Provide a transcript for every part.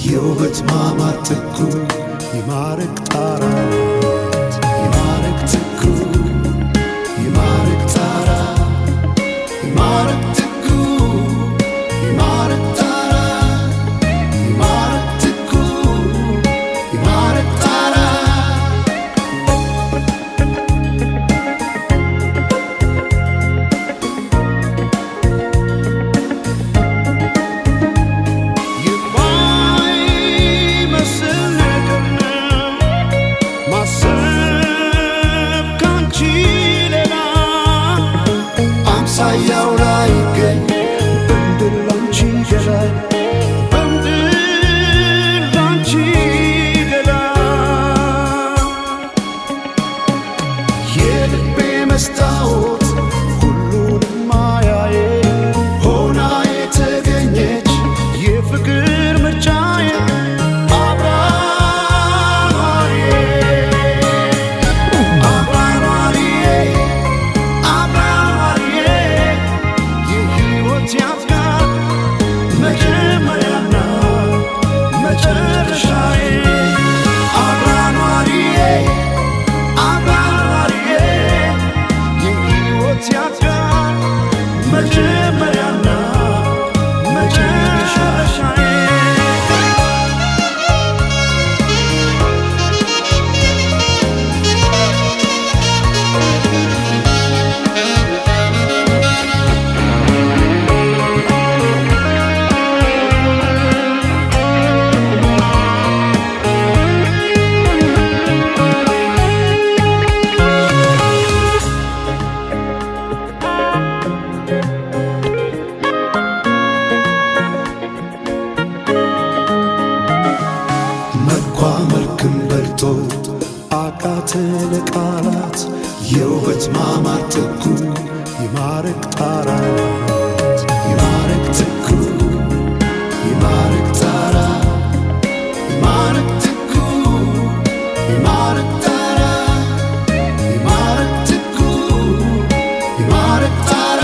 የውበት ማማር ጥጉ ይማርክ ጣራ ይማርክ ጥጉ ይማርክ ጣራ ይማርክ ጥጉ ይማርክ ጣራ ይማርክ ጥጉ ይማርክ ጣራ ሳያው ላይ ገኝ በምድር ላንቺ ገላይ በምድር ላንቺ ገላይ የልቤ መስታወት ሁሉንም ማያዬ ሆና የተገኘች የፍቅር ምርጫዬ መልክም በልጦ አቃተን ቃላት የውበት ማማር ጥጉ ይማርክ ጣራ ይማርክ ጥጉ ይማርክ ጣራ ይማርክ ጥጉ ይማርክ ጣራ ይማርክ ጥጉ ይማርክ ጣራ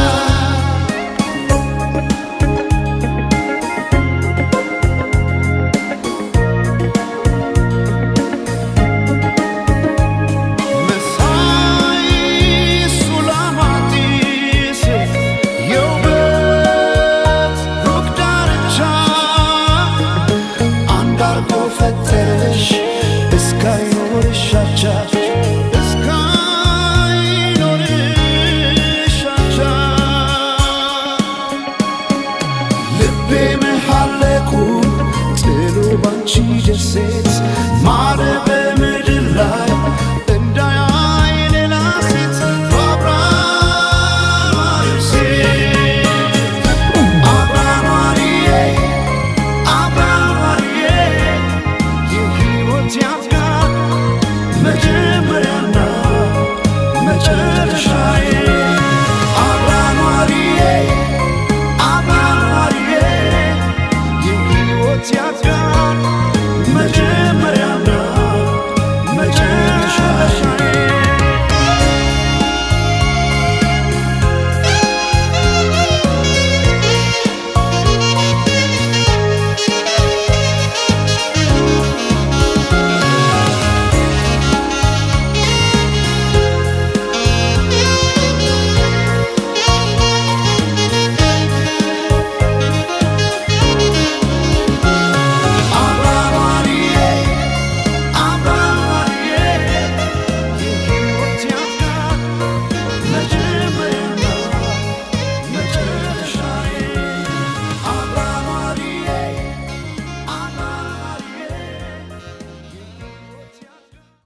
ልቤ መሐለቁ ጥሎ ባንቺ ደሴት